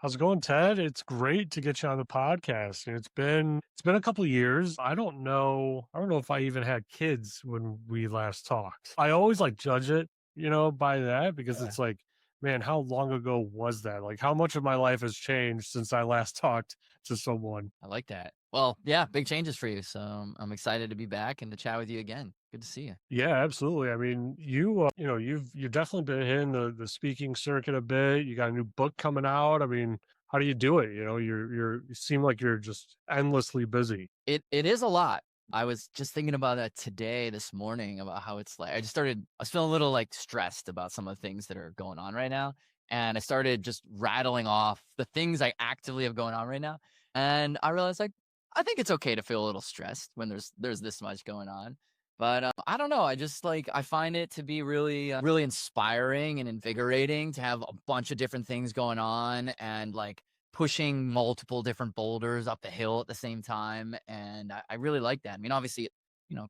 How's it going, Ted? It's great to get you on the podcast. It's been a couple of years. I don't know if I even had kids when we last talked. I always like judge it, by that because Yeah, it's like, man, how long ago was that? Like how much of my life has changed since I last talked to someone? I like that. Well, yeah, big changes for you. So I'm excited to be back and to chat with you again. Good to see you. Yeah, absolutely. I mean, you've definitely been hitting the speaking circuit a bit. You got a new book coming out. I mean, how do you do it? You seem like you're just endlessly busy. It is a lot. I was just thinking about that today, this morning, about how it's like I was feeling a little like stressed about some of the things that are going on right now. And I started just rattling off the things I actively have going on right now. And I realized like I think it's okay to feel a little stressed when there's this much going on. But I don't know. I just like I find it to be really inspiring and invigorating to have a bunch of different things going on and like pushing multiple different boulders up the hill at the same time. And I really like that. I mean, obviously,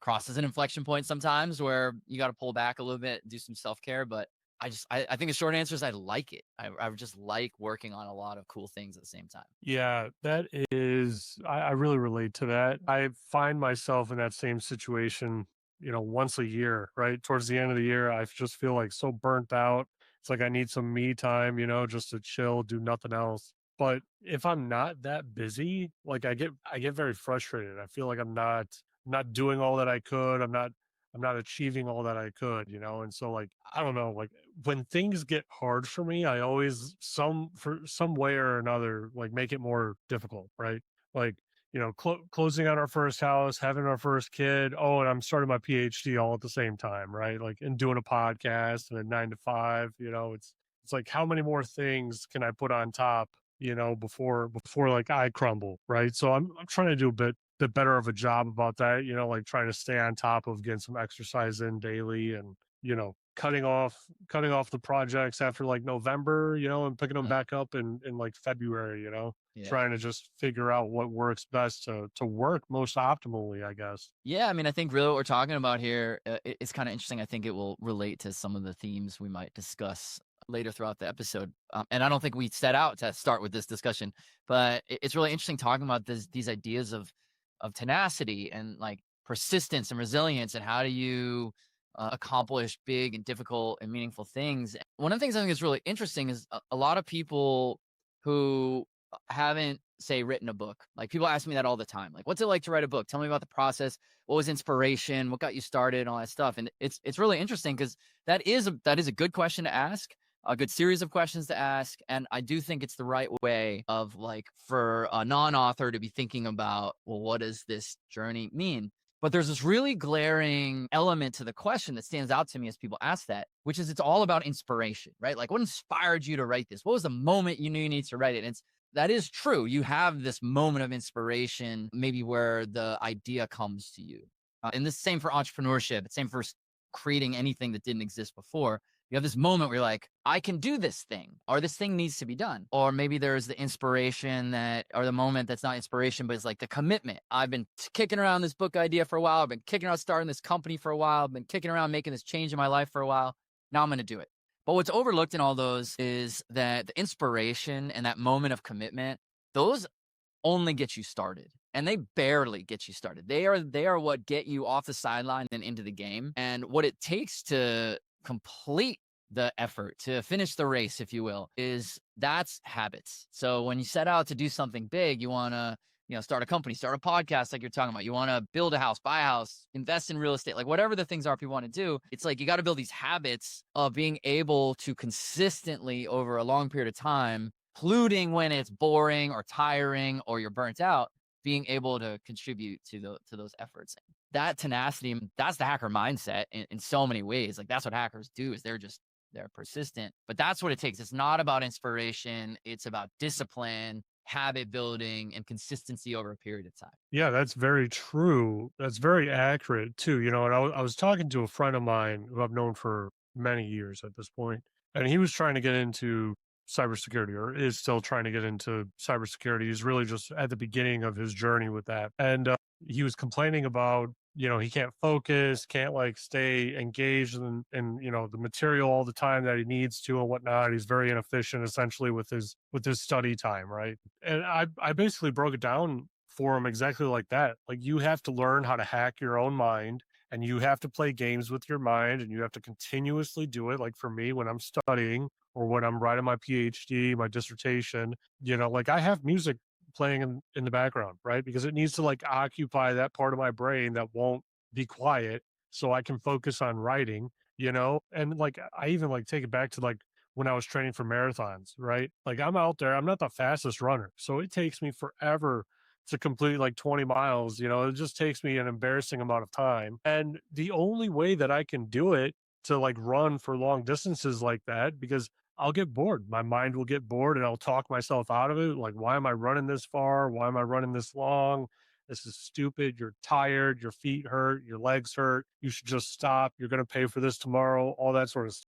crosses an inflection point sometimes where you got to pull back a little bit, do some self care. But I think the short answer is I like it. I just like working on a lot of cool things at the same time. Yeah, I really relate to that. I find myself in that same situation, once a year, right? Towards the end of the year, I just feel like so burnt out. It's like I need some me time, just to chill, do nothing else. But if I'm not that busy, like I get very frustrated. I feel like I'm not doing all that I could. I'm not achieving all that I could, And so like I don't know, like when things get hard for me, I always for some way or another like make it more difficult, right? Like closing on our first house, having our first kid. Oh, and I'm starting my PhD all at the same time, right? Like and doing a podcast and a 9 to 5. It's like how many more things can I put on top, before like I crumble, right? So I'm trying to do a bit better of a job about that, like trying to stay on top of getting some exercise in daily and cutting off the projects after like November, and picking them Mhm. back up in like February, Yeah. trying to just figure out what works best to work most optimally, I guess. Yeah, I mean, I think really what we're talking about here, it's kind of interesting. I think it will relate to some of the themes we might discuss later throughout the episode. And I don't think we set out to start with this discussion, but it's really interesting talking about these ideas of tenacity and like persistence and resilience and how do you accomplish big and difficult and meaningful things. One of the things I think is really interesting is a lot of people who haven't say written a book. Like people ask me that all the time. Like, what's it like to write a book? Tell me about the process. What was inspiration? What got you started? And all that stuff. And it's really interesting because that is a good question to ask, a good series of questions to ask. And I do think it's the right way of like for a non-author to be thinking about, well, what does this journey mean? But there's this really glaring element to the question that stands out to me as people ask that, which is it's all about inspiration, right? Like, what inspired you to write this? What was the moment you knew you need to write it? And that is true. You have this moment of inspiration, maybe where the idea comes to you. And this same for entrepreneurship. It's same for creating anything that didn't exist before. You have this moment where you're like, I can do this thing, or this thing needs to be done. Or maybe there's the inspiration or the moment that's not inspiration, but it's like the commitment. I've been kicking around this book idea for a while. I've been kicking around starting this company for a while. I've been kicking around making this change in my life for a while. Now I'm going to do it. But what's overlooked in all those is that the inspiration and that moment of commitment, those only get you started. And they barely get you started. They are what get you off the sideline and into the game. And what it takes to complete the effort, to finish the race, if you will, that's habits. So when you set out to do something big, you want to start a company, start a podcast like you're talking about. You want to build a house, buy a house, invest in real estate, like whatever the things are people want to do. It's like you got to build these habits of being able to consistently over a long period of time, including when it's boring or tiring or you're burnt out, being able to contribute to those efforts. That tenacity, that's the hacker mindset in so many ways. Like that's what hackers do is they're persistent, but that's what it takes. It's not about inspiration. It's about discipline, habit building, and consistency over a period of time. Yeah, that's very true. That's very accurate too. And I was talking to a friend of mine who I've known for many years at this point, and he was trying to get into cybersecurity or is still trying to get into cybersecurity. He's really just at the beginning of his journey with that. And he was complaining about he can't focus, can't like stay engaged in the material all the time that he needs to and whatnot. He's very inefficient essentially with his study time, right? And I basically broke it down for him exactly like that. Like you have to learn how to hack your own mind, and you have to play games with your mind, and you have to continuously do it. Like for me, when I'm studying or when I'm writing my PhD, my dissertation, like I have music playing in the background, right? Because it needs to like occupy that part of my brain that won't be quiet so I can focus on writing. And like I even like take it back to like when I was training for marathons, right? Like I'm out there, I'm not the fastest runner. So it takes me forever to complete like 20 miles. It just takes me an embarrassing amount of time. And the only way that I can do it to like run for long distances like that, because I'll get bored. My mind will get bored and I'll talk myself out of it. Like, why am I running this far? Why am I running this long? This is stupid. You're tired. Your feet hurt. Your legs hurt. You should just stop. You're going to pay for this tomorrow. All that sort of stuff.